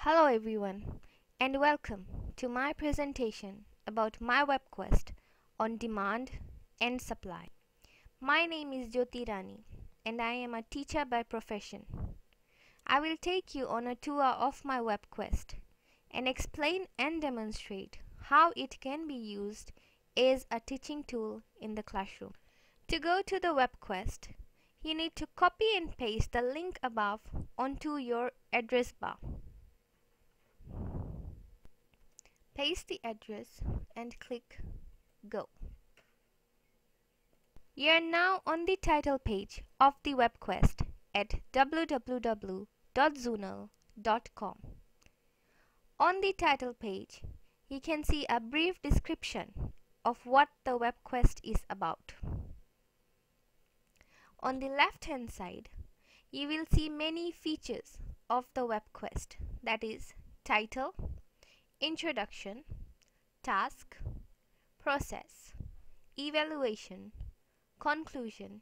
Hello everyone and welcome to my presentation about my webquest on demand and supply. My name is Jyoti Rani and I am a teacher by profession. I will take you on a tour of my webquest and explain and demonstrate how it can be used as a teaching tool in the classroom. To go to the webquest, you need to copy and paste the link above onto your address bar. Paste the address and click Go. You are now on the title page of the webquest at www.zoonal.com. On the title page, you can see a brief description of what the webquest is about. On the left hand side, you will see many features of the webquest, that is title, introduction, task, process, evaluation, conclusion,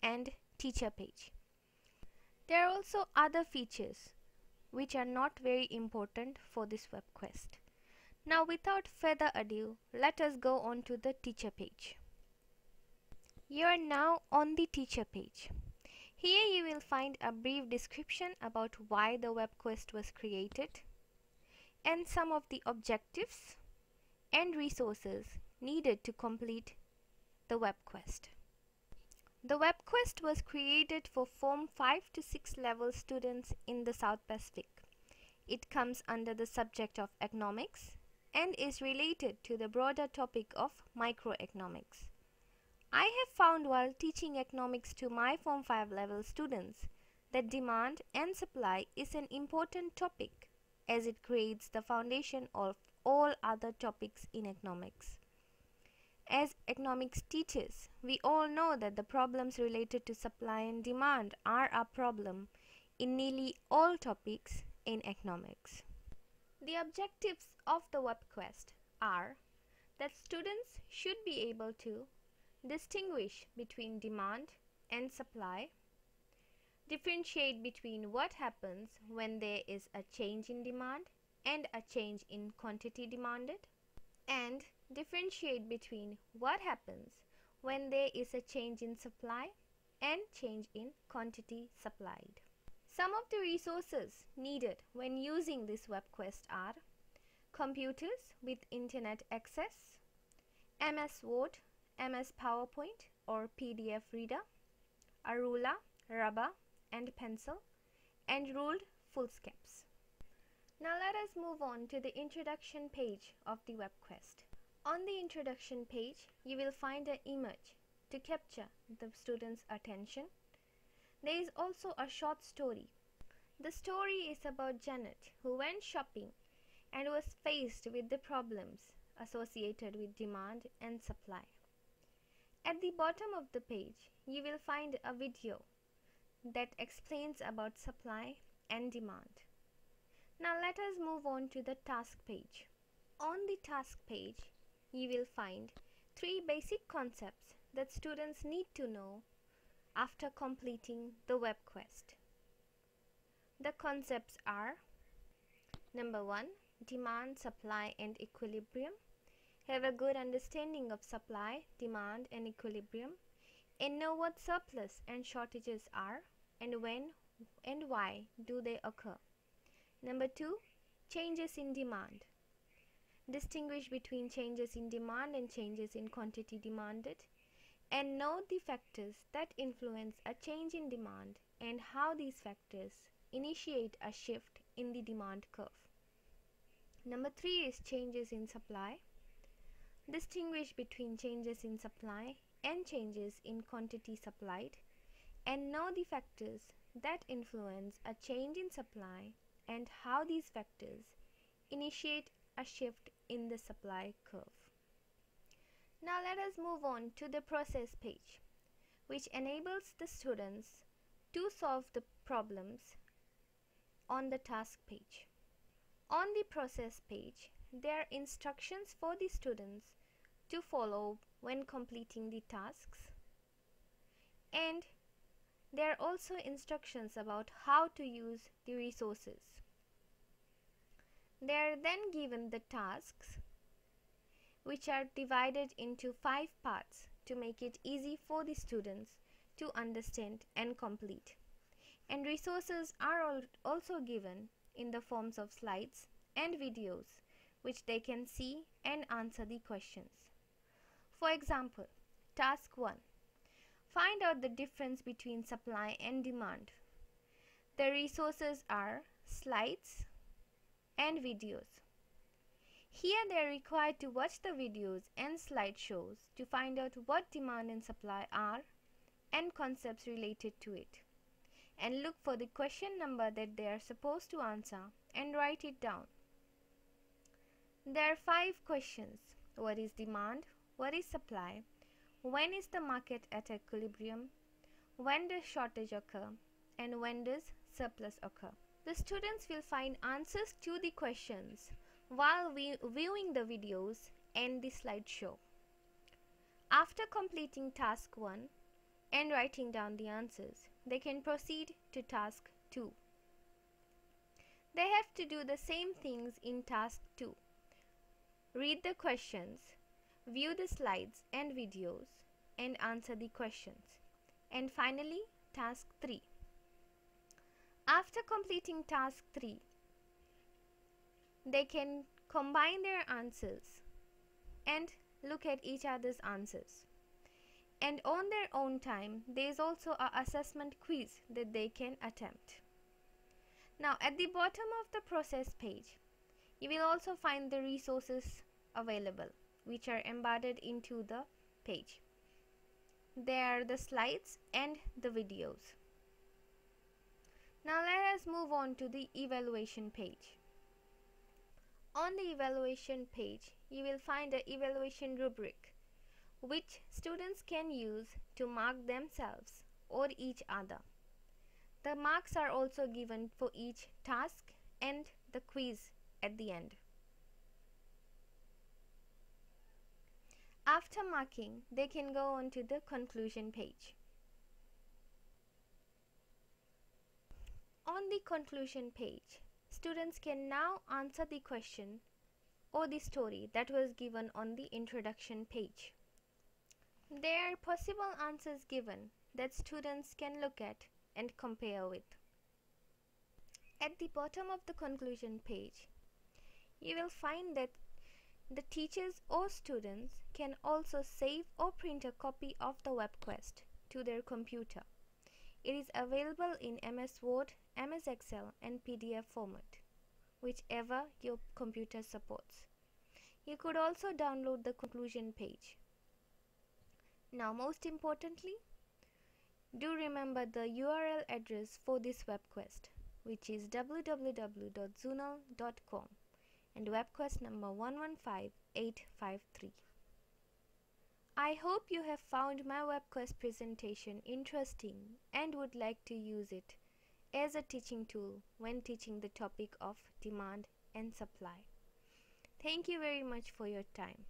and teacher page. There are also other features which are not very important for this webquest. Now without further ado, let us go on to the teacher page. You are now on the teacher page. Here you will find a brief description about why the webquest was created and some of the objectives and resources needed to complete the webquest. The webquest was created for Form 5 to 6 level students in the South Pacific. It comes under the subject of economics and is related to the broader topic of microeconomics. I have found while teaching economics to my Form 5 level students that demand and supply is an important topic as it creates the foundation of all other topics in economics. As economics teachers, we all know that the problems related to supply and demand are a problem in nearly all topics in economics. The objectives of the webquest are that students should be able to distinguish between demand and supply, differentiate between what happens when there is a change in demand and a change in quantity demanded, and differentiate between what happens when there is a change in supply and change in quantity supplied. Some of the resources needed when using this webquest are computers with internet access, MS Word, MS PowerPoint or PDF reader, a ruler, rubber and pencil, and ruled foolscaps. Now let us move on to the introduction page of the webquest. On the introduction page, you will find an image to capture the students' attention. There is also a short story. The story is about Janet, who went shopping and was faced with the problems associated with demand and supply. At the bottom of the page, you will find a video that explains about supply and demand. Now let us move on to the task page. On the task page, you will find 3 basic concepts that students need to know after completing the webquest. The concepts are: number 1, demand, supply and equilibrium. Have a good understanding of supply, demand and equilibrium, and know what surplus and shortages are and when and why do they occur. Number 2, changes in demand. Distinguish between changes in demand and changes in quantity demanded, and know the factors that influence a change in demand and how these factors initiate a shift in the demand curve. Number 3 is changes in supply. Distinguish between changes in supply and changes in quantity supplied, and know the factors that influence a change in supply and how these factors initiate a shift in the supply curve. Now let us move on to the process page, which enables the students to solve the problems on the task page. On the process page, there are instructions for the students to follow when completing the tasks, and there are also instructions about how to use the resources. They are then given the tasks, which are divided into 5 parts to make it easy for the students to understand and complete. And resources are also given in the forms of slides and videos which they can see and answer the questions. For example, task 1. Find out the difference between supply and demand. The resources are slides and videos. Here they are required to watch the videos and slideshows to find out what demand and supply are and concepts related to it, and look for the question number that they are supposed to answer and write it down. There are 5 questions. What is demand? What is supply? When is the market at equilibrium? When does shortage occur? And when does surplus occur? The students will find answers to the questions while viewing the videos and the slideshow. After completing task 1 and writing down the answers, they can proceed to task 2. They have to do the same things in task 2. Read the questions, view the slides and videos, and answer the questions. And finally, task 3. After completing task 3, they can combine their answers and look at each other's answers. And on their own time, there is also an assessment quiz that they can attempt. Now, at the bottom of the process page, you will also find the resources available, which are embedded into the page. They are the slides and the videos. Now, let us move on to the evaluation page. On the evaluation page, you will find an evaluation rubric, which students can use to mark themselves or each other. The marks are also given for each task and the quiz at the end. After marking, they can go on to the conclusion page. On the conclusion page, students can now answer the question or the story that was given on the introduction page. There are possible answers given that students can look at and compare with. At the bottom of the conclusion page, you will find that the teachers or students can also save or print a copy of the webquest to their computer. It is available in MS Word, MS Excel and PDF format, whichever your computer supports. You could also download the conclusion page. Now, most importantly, do remember the URL address for this webquest, which is www.zoonal.com and webquest number 115853. I hope you have found my webquest presentation interesting and would like to use it as a teaching tool when teaching the topic of demand and supply. Thank you very much for your time.